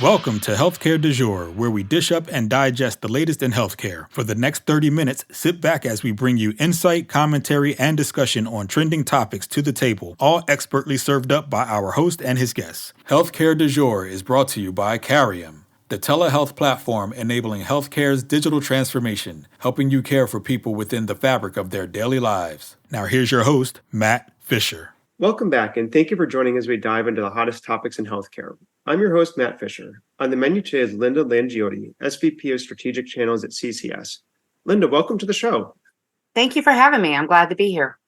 Welcome to Healthcare du Jour, where we dish up and digest the latest in healthcare. For the next 30 minutes, sit back as we bring you insight, commentary, and discussion on trending topics to the table, all expertly served up by our host and his guests. Healthcare du Jour is brought to you by Carium, the telehealth platform enabling healthcare's digital transformation, helping you care for people within the fabric of their daily lives. Now here's your host, Matt Fisher. Welcome back, and thank you for joining as we dive into the hottest topics in healthcare. I'm your host, Matt Fisher. On the menu today is Linda Langiotti, SVP of Strategic Channels at CCS. Linda, welcome to the show. Thank you for having me. I'm glad to be here.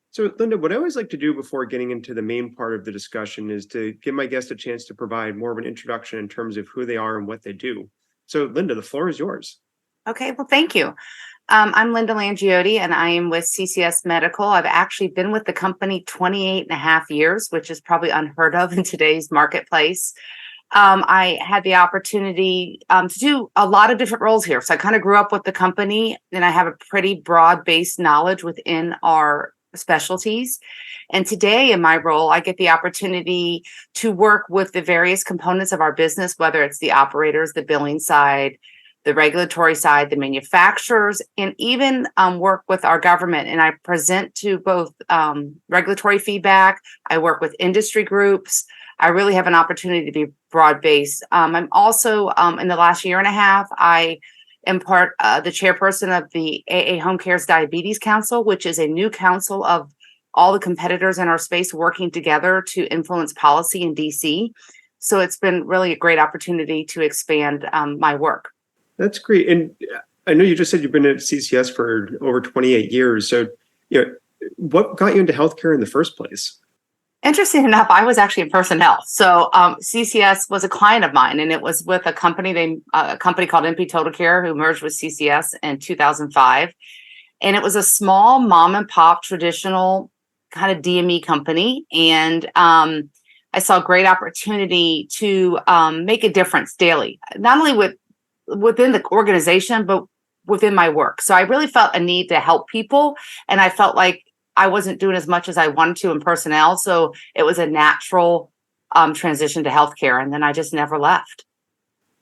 So, Linda, what I always like to do before getting into the main part of the discussion is to give my guests a chance to provide more of an introduction in terms of who they are and what they do. So, Linda, the floor is yours. Okay, well, thank you. I'm Linda Langiotti, and I am with CCS Medical. I've actually been with the company 28 and a half years, which is probably unheard of in today's marketplace. I had the opportunity to do a lot of different roles here. So I kind of grew up with the company, and I have a pretty broad-based knowledge within our specialties. And today in my role, I get the opportunity to work with the various components of our business, whether it's the operators, the billing side, the regulatory side, the manufacturers, and even work with our government. And I present to both regulatory feedback. I work with industry groups. I really have an opportunity to be broad-based. I'm also, in the last year and a half, I am the chairperson of the AA Home Care's Diabetes Council, which is a new council of all the competitors in our space working together to influence policy in DC. So it's been really a great opportunity to expand my work. That's great. And I know you just said you've been at CCS for over 28 years. So, what got you into healthcare in the first place? Interesting enough, I was actually in personnel. So CCS was a client of mine, and it was with a company called MP Total Care, who merged with CCS in 2005. And it was a small mom and pop traditional kind of DME company. And I saw a great opportunity to make a difference daily, not only within the organization, but within my work. So I really felt a need to help people. And I felt like I wasn't doing as much as I wanted to in personnel. So it was a natural transition to healthcare. And then I just never left.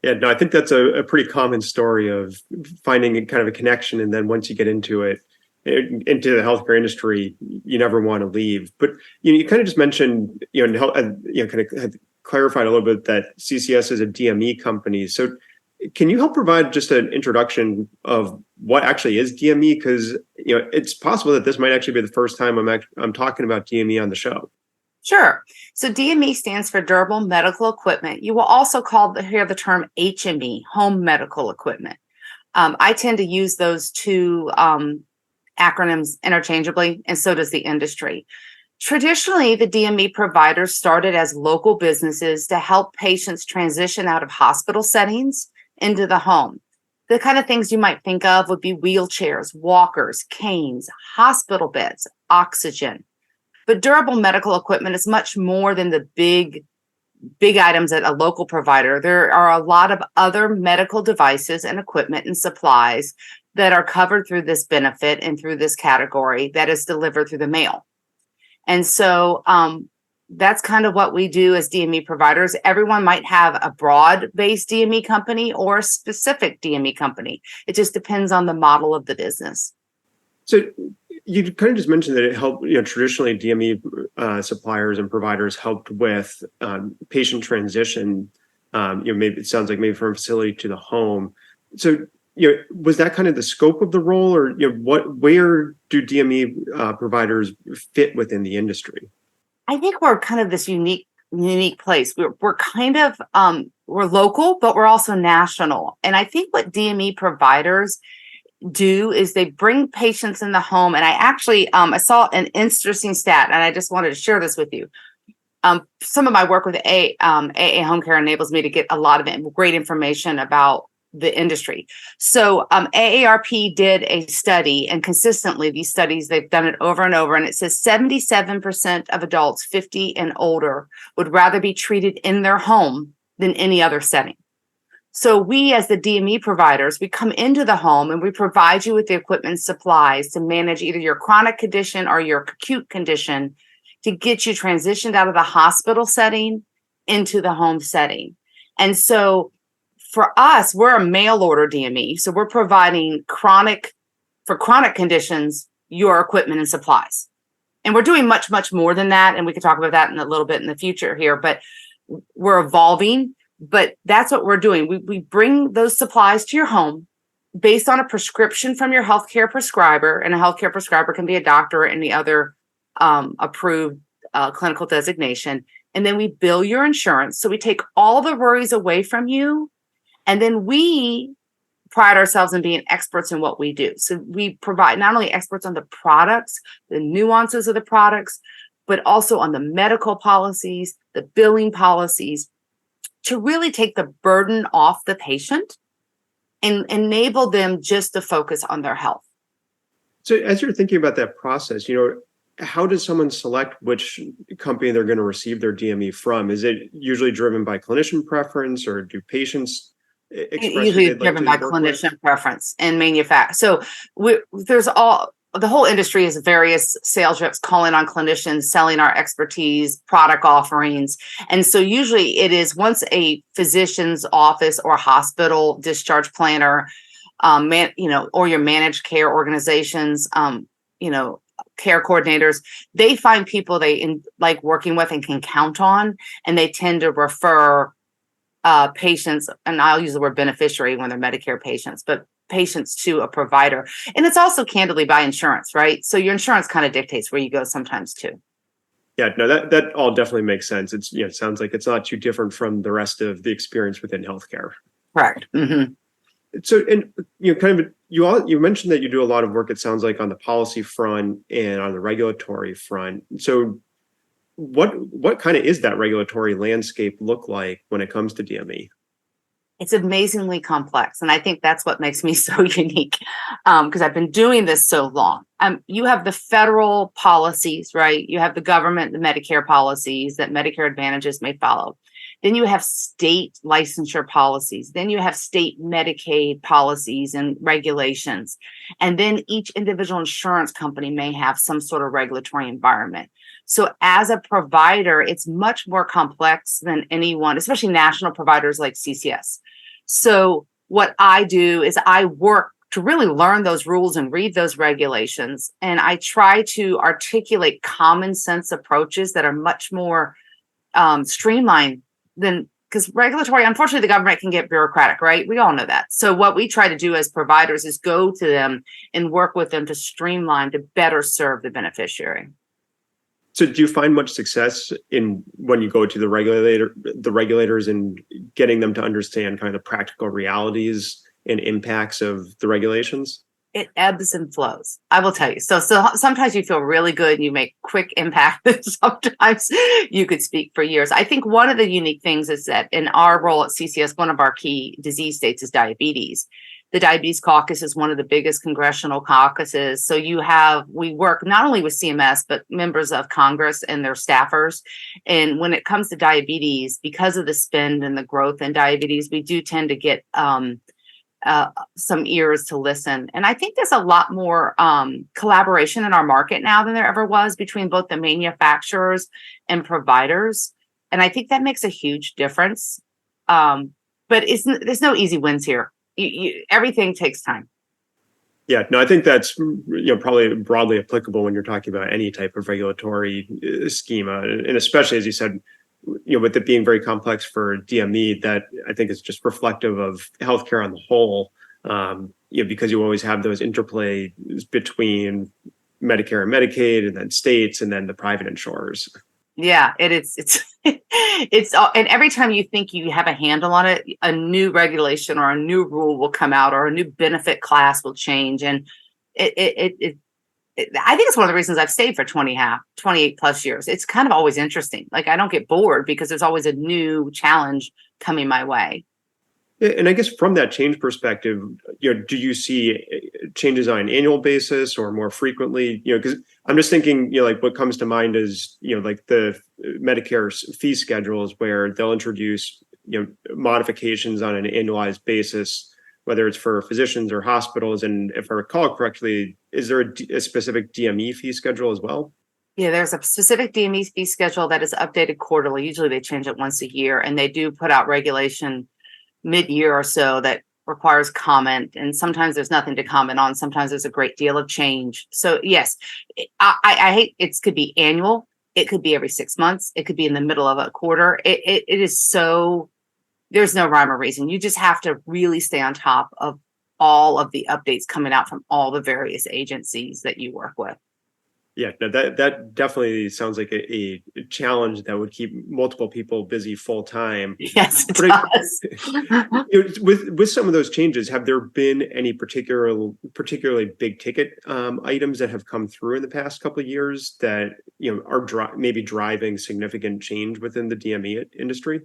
Yeah, no, I think that's a pretty common story of finding kind of a connection. And then once you get into it, into the healthcare industry, you never want to leave. But you kind of just mentioned, kind of clarified a little bit that CCS is a DME company. So can you help provide just an introduction of what actually is DME? Because it's possible that this might actually be the first time I'm talking about DME on the show. Sure. So DME stands for Durable Medical Equipment. You will also hear the term HME, Home Medical Equipment. I tend to use those two acronyms interchangeably, and so does the industry. Traditionally, the DME providers started as local businesses to help patients transition out of hospital settings into the home. The kind of things you might think of would be wheelchairs, walkers, canes, hospital beds, oxygen. But durable medical equipment is much more than the big items at a local provider. There are a lot of other medical devices and equipment and supplies that are covered through this benefit and through this category that is delivered through the mail. And so that's kind of what we do as DME providers. Everyone might have a broad-based DME company or a specific DME company. It just depends on the model of the business. So you kind of just mentioned that it helped, traditionally DME suppliers and providers helped with patient transition, maybe it sounds like maybe from a facility to the home. So, was that kind of the scope of the role, or where do DME providers fit within the industry? I think we're kind of this unique place. We're kind of we're local, but we're also national. And I think what DME providers do is they bring patients in the home. And I actually I saw an interesting stat, and I just wanted to share this with you. Some of my work with AA Home Care enables me to get a lot of great information about the industry. So AARP did a study, and consistently these studies, they've done it over and over, and it says 77% of adults 50 and older would rather be treated in their home than any other setting. So we, as the DME providers, we come into the home and we provide you with the equipment and supplies to manage either your chronic condition or your acute condition to get you transitioned out of the hospital setting into the home setting. And so for us, we're a mail order DME. So we're providing chronic conditions, your equipment and supplies. And we're doing much, much more than that. And we can talk about that in a little bit in the future here, but we're evolving. But that's what we're doing. We bring those supplies to your home based on a prescription from your healthcare prescriber. And a healthcare prescriber can be a doctor or any other approved clinical designation. And then we bill your insurance. So we take all the worries away from you. And then we pride ourselves in being experts in what we do. So we provide not only experts on the products, the nuances of the products, but also on the medical policies, the billing policies, to really take the burden off the patient and enable them just to focus on their health. So as you're thinking about that process, how does someone select which company they're going to receive their DME from? Is it usually driven by clinician preference, or do patients express Usually driven by clinician preference and manufacturer. So the whole industry is various sales reps calling on clinicians, selling our expertise, product offerings. And so usually it is once a physician's office or hospital discharge planner, or your managed care organizations, care coordinators, they find people they like working with and can count on, and they tend to refer patients, and I'll use the word beneficiary when they're Medicare patients, but patients to a provider. And it's also candidly by insurance, right? So your insurance kind of dictates where you go sometimes too. Yeah, no, that all definitely makes sense. It sounds like it's not too different from the rest of the experience within healthcare. Correct. Mm-hmm. So, and you mentioned that you do a lot of work, it sounds like, on the policy front and on the regulatory front. So what kind of is that regulatory landscape look like when it comes to DME? It's amazingly complex. And I think that's what makes me so unique, because I've been doing this so long. You have the federal policies, right? You have the government, the Medicare policies that Medicare Advantages may follow. Then you have state licensure policies. Then you have state Medicaid policies and regulations. And then each individual insurance company may have some sort of regulatory environment. So as a provider, it's much more complex than anyone, especially national providers like CCS. So what I do is I work to really learn those rules and read those regulations. And I try to articulate common sense approaches that are much more streamlined than, because regulatory, unfortunately, the government can get bureaucratic, right? We all know that. So what we try to do as providers is go to them and work with them to streamline, to better serve the beneficiary. So do you find much success in when you go to the regulators and getting them to understand kind of the practical realities and impacts of the regulations? It ebbs and flows, I will tell you. So sometimes you feel really good and you make quick impact. Sometimes you could speak for years. I think one of the unique things is that in our role at CCS, one of our key disease states is diabetes. The Diabetes Caucus is one of the biggest congressional caucuses. So we work not only with CMS, but members of Congress and their staffers. And when it comes to diabetes, because of the spend and the growth in diabetes, we do tend to get some ears to listen. And I think there's a lot more collaboration in our market now than there ever was between both the manufacturers and providers. And I think that makes a huge difference. But there's no easy wins here. Everything takes time. Yeah, no, I think that's probably broadly applicable when you're talking about any type of regulatory schema, and especially, as you said, with it being very complex for DME, that I think is just reflective of healthcare on the whole. Because you always have those interplay between Medicare and Medicaid, and then states, and then the private insurers. Yeah, it's and every time you think you have a handle on it, a new regulation or a new rule will come out, or a new benefit class will change. And I think it's one of the reasons I've stayed for 28 plus years. It's kind of always interesting. Like, I don't get bored because there's always a new challenge coming my way. And I guess from that change perspective, do you see changes on an annual basis or more frequently? Because I'm just thinking, like what comes to mind is, like the Medicare fee schedules, where they'll introduce, modifications on an annualized basis, whether it's for physicians or hospitals. And if I recall correctly, is there a specific DME fee schedule as well? Yeah, there's a specific DME fee schedule that is updated quarterly. Usually they change it once a year, and they do put out regulation mid-year or so that requires comment. And sometimes there's nothing to comment on. Sometimes there's a great deal of change. So yes, I hate it. Could be annual. It could be every 6 months. It could be in the middle of a quarter. It is so, there's no rhyme or reason. You just have to really stay on top of all of the updates coming out from all the various agencies that you work with. Yeah, no, that definitely sounds like a challenge that would keep multiple people busy full time. Yes, it does. With some of those changes, have there been any particularly big ticket items that have come through in the past couple of years that are maybe driving significant change within the DME industry?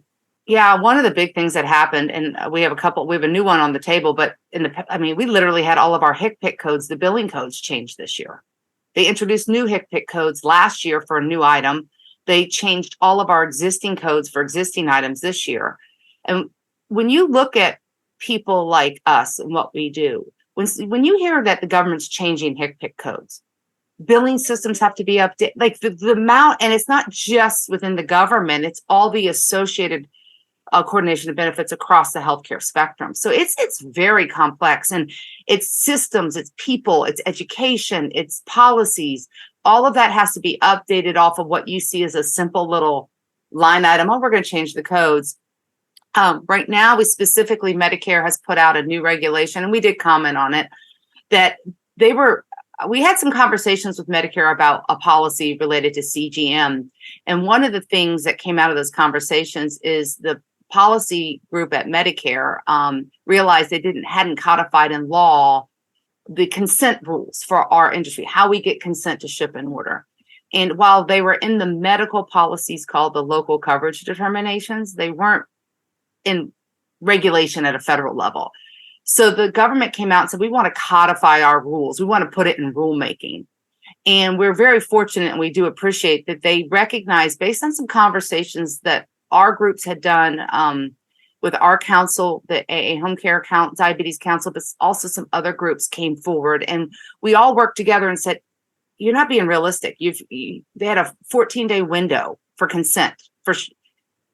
Yeah, one of the big things that happened, and we have a new one on the table, but we literally had all of our HCPCS codes, the billing codes, changed this year. They introduced new HCPCS codes last year for a new item. They changed all of our existing codes for existing items this year. And when you look at people like us and what we do, when you hear that the government's changing HCPCS codes, billing systems have to be updated, like the amount, and it's not just within the government, it's all the associated coordination of benefits across the healthcare spectrum. So it's very complex, and it's systems, it's people, it's education, it's policies. All of that has to be updated off of what you see as a simple little line item. Oh, we're going to change the codes. Right now, Medicare has put out a new regulation, and we did comment on it, that we had some conversations with Medicare about a policy related to CGM. And one of the things that came out of those conversations is the policy group at Medicare realized they hadn't codified in law the consent rules for our industry, how we get consent to ship and order. And while they were in the medical policies called the local coverage determinations, they weren't in regulation at a federal level. So the government came out and said, we want to codify our rules. We want to put it in rulemaking. And we're very fortunate, and we do appreciate that they recognize, based on some conversations that our groups had done with our council, the AA Home Care Diabetes Council, but also some other groups came forward, and we all worked together and said, you're not being realistic. They had a 14-day window for consent.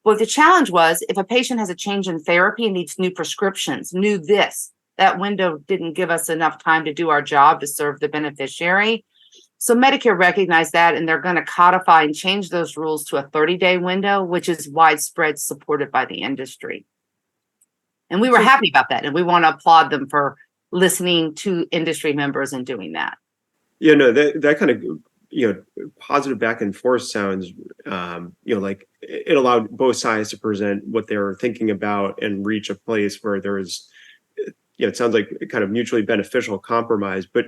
Well, the challenge was, if a patient has a change in therapy and needs new prescriptions, that window didn't give us enough time to do our job to serve the beneficiary. So Medicare recognized that, and they're going to codify and change those rules to a 30-day window, which is widespread, supported by the industry. And we were happy about that, and we want to applaud them for listening to industry members and doing that. Yeah, no, that kind of positive back and forth sounds like it allowed both sides to present what they were thinking about and reach a place where there is it sounds like kind of mutually beneficial compromise. But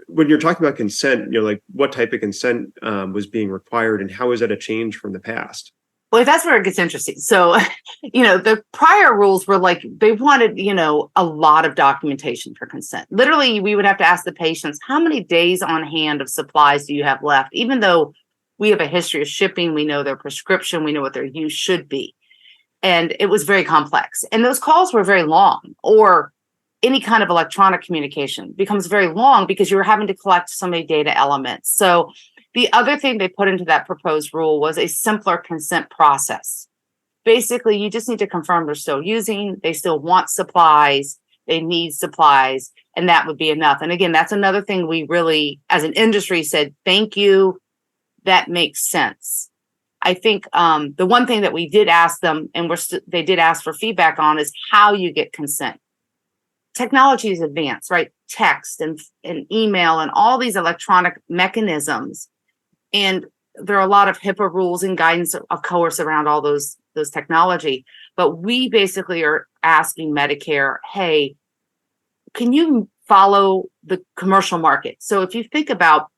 when you're talking about consent, like what type of consent was being required, and how is that a change from the past? Well, that's where it gets interesting. So, the prior rules were like, they wanted, a lot of documentation for consent. Literally, we would have to ask the patients, how many days on hand of supplies do you have left? Even though we have a history of shipping, we know their prescription, we know what their use should be. And it was very complex. And those calls were very long, or any kind of electronic communication becomes very long because you're having to collect so many data elements. So the other thing they put into that proposed rule was a simpler consent process. Basically, you just need to confirm they're still using, they still want supplies, they need supplies, and that would be enough. And again, that's another thing we really, as an industry, said, thank you, that makes sense. I think the one thing that we did ask them, and they did ask for feedback on, is how you get consent. Technology is advanced, right? Text and email and all these electronic mechanisms. And there are a lot of HIPAA rules and guidance, of course, around all those technology. But we basically are asking Medicare, hey, can you follow the commercial market? So if you think about,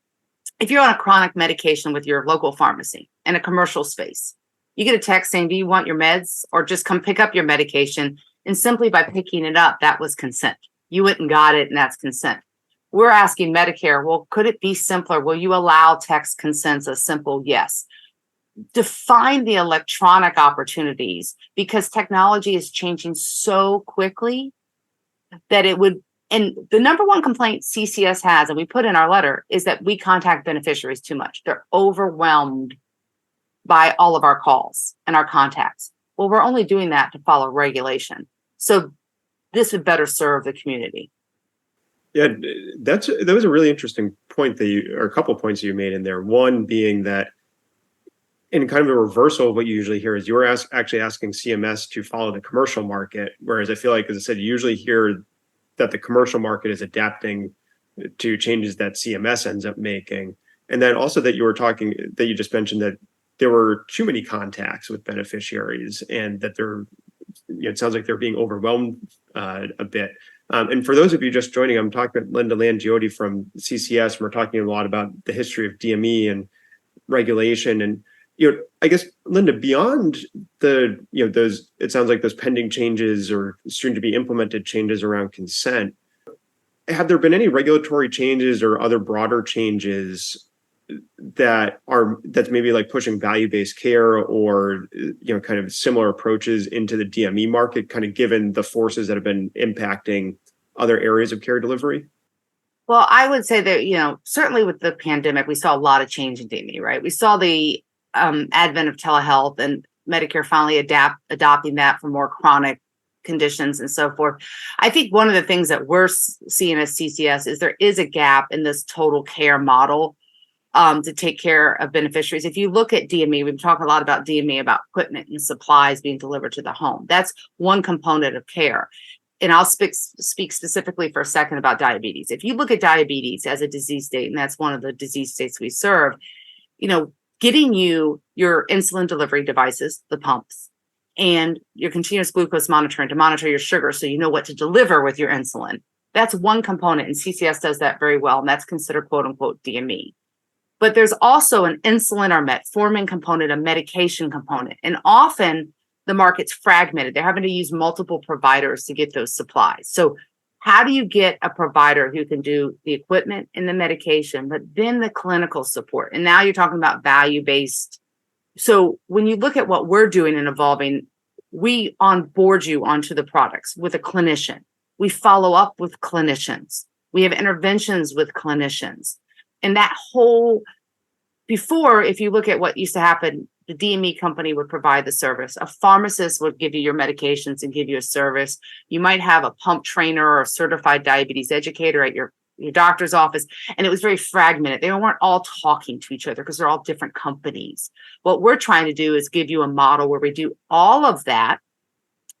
if you're on a chronic medication with your local pharmacy in a commercial space, you get a text saying, do you want your meds, or just come pick up your medication? And simply by picking it up, that was consent. You went and got it, and that's consent. We're asking Medicare, well, could it be simpler? Will you allow text consents? A simple yes. Define the electronic opportunities, because technology is changing so quickly that it would And the number one complaint CCS has, and we put in our letter, is that we contact beneficiaries too much. They're overwhelmed by all of our calls and our contacts. Well, we're only doing that to follow regulation. So this would better serve the community. Yeah, that was a really interesting point or a couple of points you made in there. One being that, in kind of a reversal of what you usually hear, is you're actually asking CMS to follow the commercial market, whereas I feel like, as I said, you usually hear that the commercial market is adapting to changes that CMS ends up making. And then also that you just mentioned that there were too many contacts with beneficiaries, and that it sounds like they're being overwhelmed a bit. And for those of you just joining, I'm talking with Linda Langiotti from CCS, and we're talking a lot about the history of DME and regulation. And I guess, Linda, beyond those, it sounds like those pending changes or soon to be implemented changes around consent, have there been any regulatory changes or other broader changes that's maybe like pushing value-based care or kind of similar approaches into the DME market, kind of given the forces that have been impacting other areas of care delivery? Well, I would say that, certainly with the pandemic, we saw a lot of change in DME, right? We saw the advent of telehealth and Medicare finally adopting that for more chronic conditions and so forth. I think one of the things that we're seeing as CCS is there is a gap in this total care model to take care of beneficiaries. If you look at DME, we've talked a lot about DME, about equipment and supplies being delivered to the home. That's one component of care. And I'll speak specifically for a second about diabetes. If you look at diabetes as a disease state, and that's one of the disease states we serve, getting you your insulin delivery devices, the pumps, and your continuous glucose monitoring to monitor your sugar so you know what to deliver with your insulin. That's one component, and CCS does that very well, and that's considered quote unquote DME. But there's also an insulin or metformin component, a medication component, and often the market's fragmented. They're having to use multiple providers to get those supplies. So how do you get a provider who can do the equipment and the medication, but then the clinical support? And now you're talking about value-based. So when you look at what we're doing and evolving, we onboard you onto the products with a clinician. We follow up with clinicians. We have interventions with clinicians. And that before, if you look at what used to happen, the DME company would provide the service. A pharmacist would give you your medications and give you a service. You might have a pump trainer or a certified diabetes educator at your doctor's office. And it was very fragmented. They weren't all talking to each other because they're all different companies. What we're trying to do is give you a model where we do all of that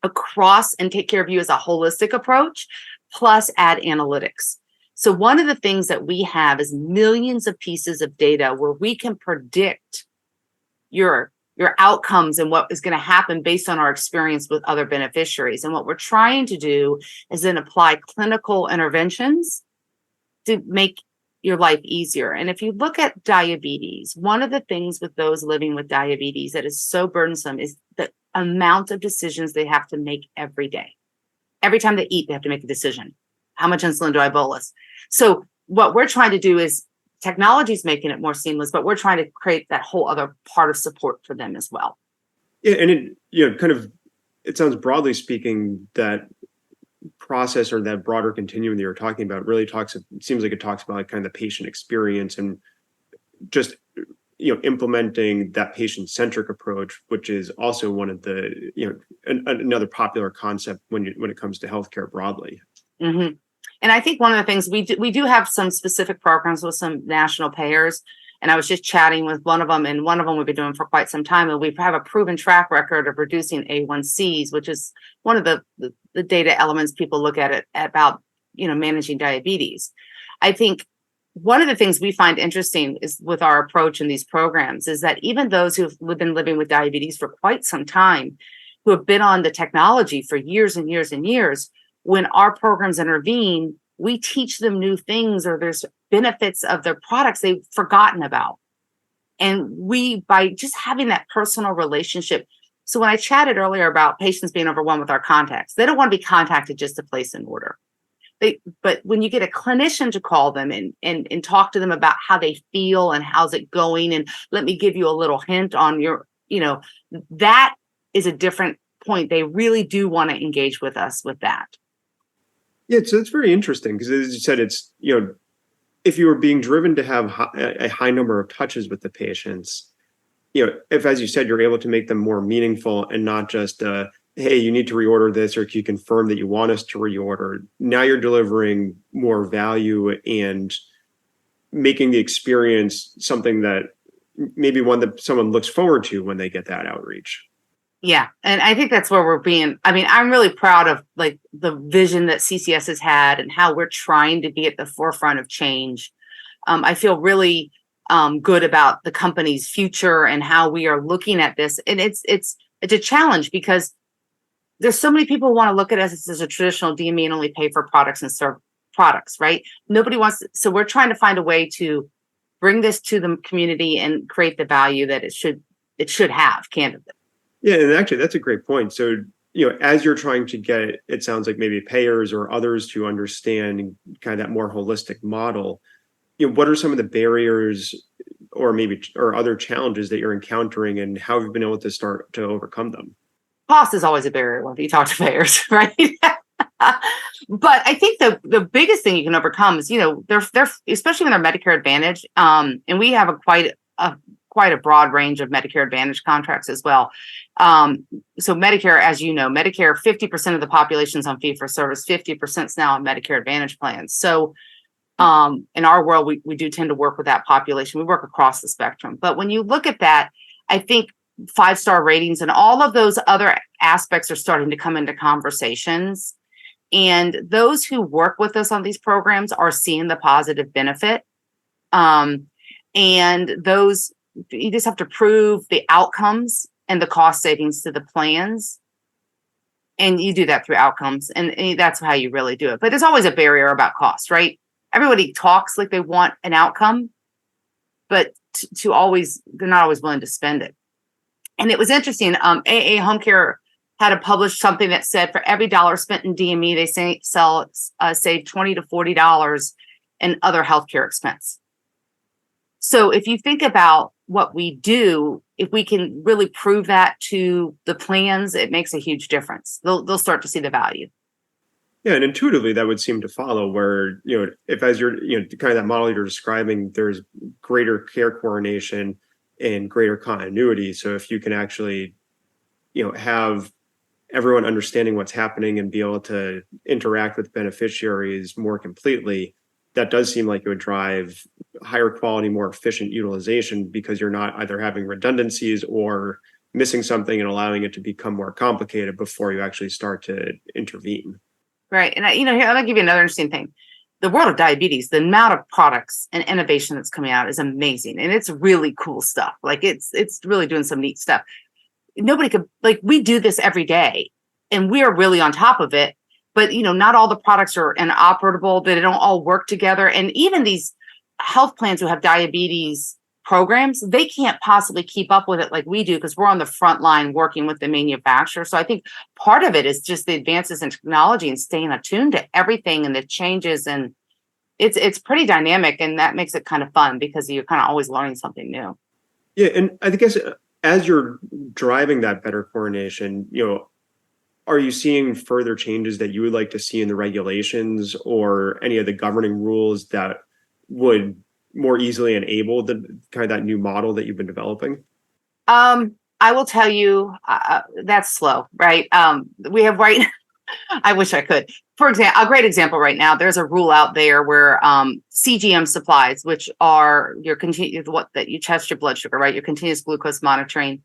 across and take care of you as a holistic approach, plus add analytics. So one of the things that we have is millions of pieces of data where we can predict your outcomes and what is going to happen based on our experience with other beneficiaries. And what we're trying to do is then apply clinical interventions to make your life easier. And if you look at diabetes, one of the things with those living with diabetes that is so burdensome is the amount of decisions they have to make every day. Every time they eat, they have to make a decision. How much insulin do I bolus? So what we're trying to do is technology is making it more seamless, but we're trying to create that whole other part of support for them as well. Yeah, and it sounds, broadly speaking, that process or that broader continuum that you're talking about really seems like it talks about kind of the patient experience and just implementing that patient-centric approach, which is also one of the another popular concept when it comes to healthcare broadly. Mm-hmm. And I think one of the things we do have some specific programs with some national payers. And I was just chatting with one of them, and one of them we've been doing for quite some time. And we have a proven track record of reducing A1Cs, which is one of the data elements people look at it about, managing diabetes. I think one of the things we find interesting is with our approach in these programs is that even those who've been living with diabetes for quite some time, who have been on the technology for years and years and years, when our programs intervene, we teach them new things or there's benefits of their products they've forgotten about. And by just having that personal relationship. So when I chatted earlier about patients being overwhelmed with our contacts, they don't want to be contacted just to place an order. But when you get a clinician to call them and talk to them about how they feel and how's it going, and let me give you a little hint on that is a different point. They really do want to engage with us with that. Yeah, so it's very interesting because, as you said, it's, if you were being driven to have a high number of touches with the patients, if, as you said, you're able to make them more meaningful and not just, hey, you need to reorder this, or can you confirm that you want us to reorder? Now you're delivering more value and making the experience something that maybe one that someone looks forward to when they get that outreach. Yeah. And I think that's where I'm really proud of like the vision that CCS has had and how we're trying to be at the forefront of change. I feel really good about the company's future and how we are looking at this. And it's a challenge because there's so many people who want to look at us as a traditional DME and only pay for products and serve products, right? Nobody wants to, so we're trying to find a way to bring this to the community and create the value that it should have, candidly. Yeah, and actually that's a great point. So, as you're trying to get, it sounds like maybe payers or others to understand kind of that more holistic model, what are some of the barriers or other challenges that you're encountering, and how have you been able to start to overcome them? Cost is always a barrier when you talk to payers, right? But I think the biggest thing you can overcome is, they're especially when they're Medicare Advantage, and we have quite a broad range of Medicare Advantage contracts as well. So Medicare, as you know, Medicare, 50% of the population is on fee for service, 50% is now on Medicare Advantage plans. So in our world, we do tend to work with that population. We work across the spectrum. But when you look at that, I think 5-star ratings and all of those other aspects are starting to come into conversations. And those who work with us on these programs are seeing the positive benefit. And those, you just have to prove the outcomes and the cost savings to the plans. And you do that through outcomes. And that's how you really do it. But there's always a barrier about cost, right? Everybody talks like they want an outcome, but they're not always willing to spend it. And it was interesting. AA Home Care had published something that said for every dollar spent in DME, they save $20 to $40 in other healthcare expense. So if you think about what we do, if we can really prove that to the plans, it makes a huge difference. They'll start to see the value. Yeah, and intuitively that would seem to follow where, if as you're, kind of that model you're describing, there's greater care coordination and greater continuity. So if you can actually, have everyone understanding what's happening and be able to interact with beneficiaries more completely, that does seem like it would drive higher quality, more efficient utilization, because you're not either having redundancies or missing something and allowing it to become more complicated before you actually start to intervene. Right. And here, I'm going to give you another interesting thing. The world of diabetes, the amount of products and innovation that's coming out is amazing. And it's really cool stuff. Like it's really doing some neat stuff. Nobody could, we do this every day and we are really on top of it. But, not all the products are inoperable, they don't all work together. And even these health plans who have diabetes programs, they can't possibly keep up with it like we do because we're on the front line working with the manufacturer. So I think part of it is just the advances in technology and staying attuned to everything and the changes. And it's pretty dynamic, and that makes it kind of fun because you're kind of always learning something new. Yeah, and I guess as you're driving that better coordination, are you seeing further changes that you would like to see in the regulations or any of the governing rules that would more easily enable the kind of that new model that you've been developing? I will tell you, that's slow, right? We have I wish I could. For example, a great example right now, there's a rule out there where CGM supplies, which are you test your blood sugar, right? Your continuous glucose monitoring.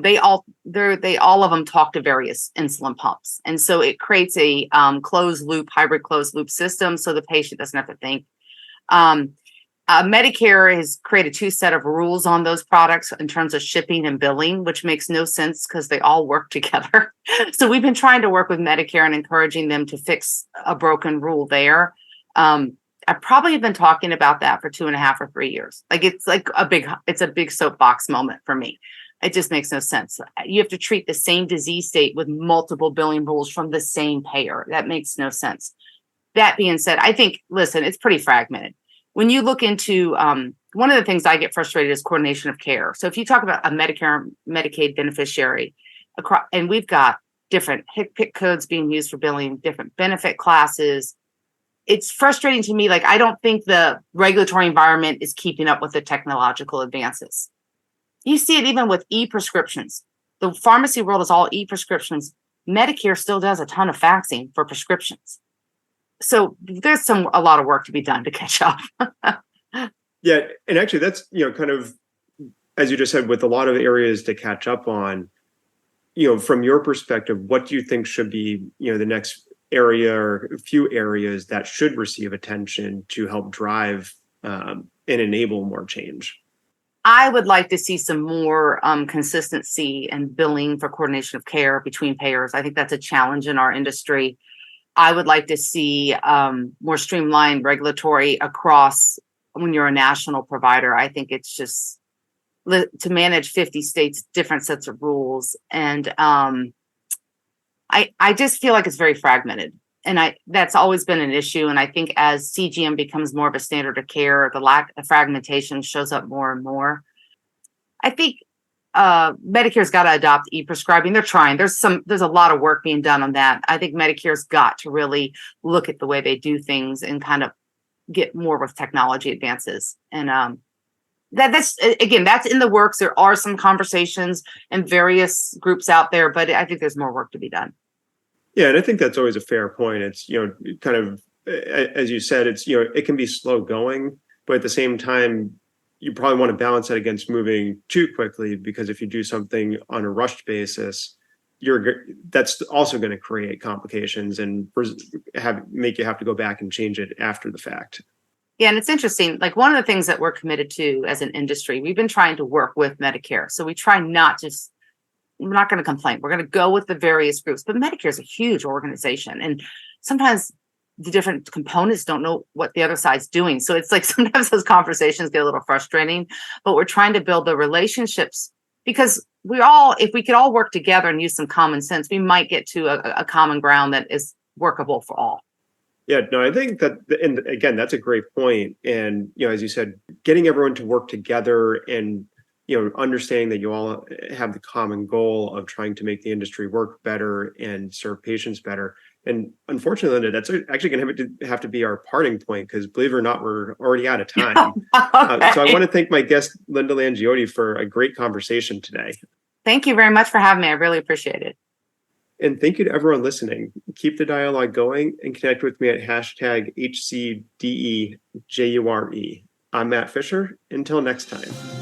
They all of them talk to various insulin pumps. And so it creates a hybrid closed loop system. So the patient doesn't have to think. Medicare has created 2 set of rules on those products in terms of shipping and billing, which makes no sense because they all work together. So we've been trying to work with Medicare and encouraging them to fix a broken rule there. I probably have been talking about that for 2.5 or 3 years. It's a big soapbox moment for me. It just makes no sense. You have to treat the same disease state with multiple billing rules from the same payer. That makes no sense. That being said, I think, it's pretty fragmented. When you look into, one of the things I get frustrated is coordination of care. So if you talk about a Medicare, Medicaid beneficiary, and we've got different HCPCS codes being used for billing, different benefit classes. It's frustrating to me. Like, I don't think the regulatory environment is keeping up with the technological advances. You see it even with e-prescriptions. The pharmacy world is all e-prescriptions. Medicare still does a ton of faxing for prescriptions. So there's a lot of work to be done to catch up. Yeah, and actually that's, kind of, as you just said, with a lot of areas to catch up on, from your perspective, what do you think should be, the next area or a few areas that should receive attention to help drive and enable more change? I would like to see some more consistency and billing for coordination of care between payers. I think that's a challenge in our industry. I would like to see more streamlined regulatory across when you're a national provider. I think it's just to manage 50 states, different sets of rules. And I just feel like it's very fragmented. And that's always been an issue. And I think as CGM becomes more of a standard of care, the lack of fragmentation shows up more and more. I think Medicare's got to adopt e-prescribing. They're trying. There's a lot of work being done on that. I think Medicare's got to really look at the way they do things and kind of get more with technology advances. And that's in the works. There are some conversations and various groups out there, but I think there's more work to be done. Yeah, and I think that's always a fair point. It's, kind of, as you said, it's, it can be slow going, but at the same time, you probably want to balance that against moving too quickly, because if you do something on a rushed basis, that's also going to create complications and make you have to go back and change it after the fact. Yeah, and it's interesting. Like, one of the things that we're committed to as an industry, we've been trying to work with Medicare. So we try we're not going to complain. We're going to go with the various groups, but Medicare is a huge organization. And sometimes the different components don't know what the other side's doing. So it's like sometimes those conversations get a little frustrating, but we're trying to build the relationships, because if we could all work together and use some common sense, we might get to a common ground that is workable for all. Yeah, no, I think that, and again, that's a great point. And, as you said, getting everyone to work together and, understanding that you all have the common goal of trying to make the industry work better and serve patients better. And unfortunately, Linda, that's actually going to have to be our parting point, because believe it or not, we're already out of time. Okay. So I want to thank my guest, Linda Langiotti, for a great conversation today. Thank you very much for having me. I really appreciate it. And thank you to everyone listening. Keep the dialogue going and connect with me at #HCDEJURE. I'm Matt Fisher. Until next time.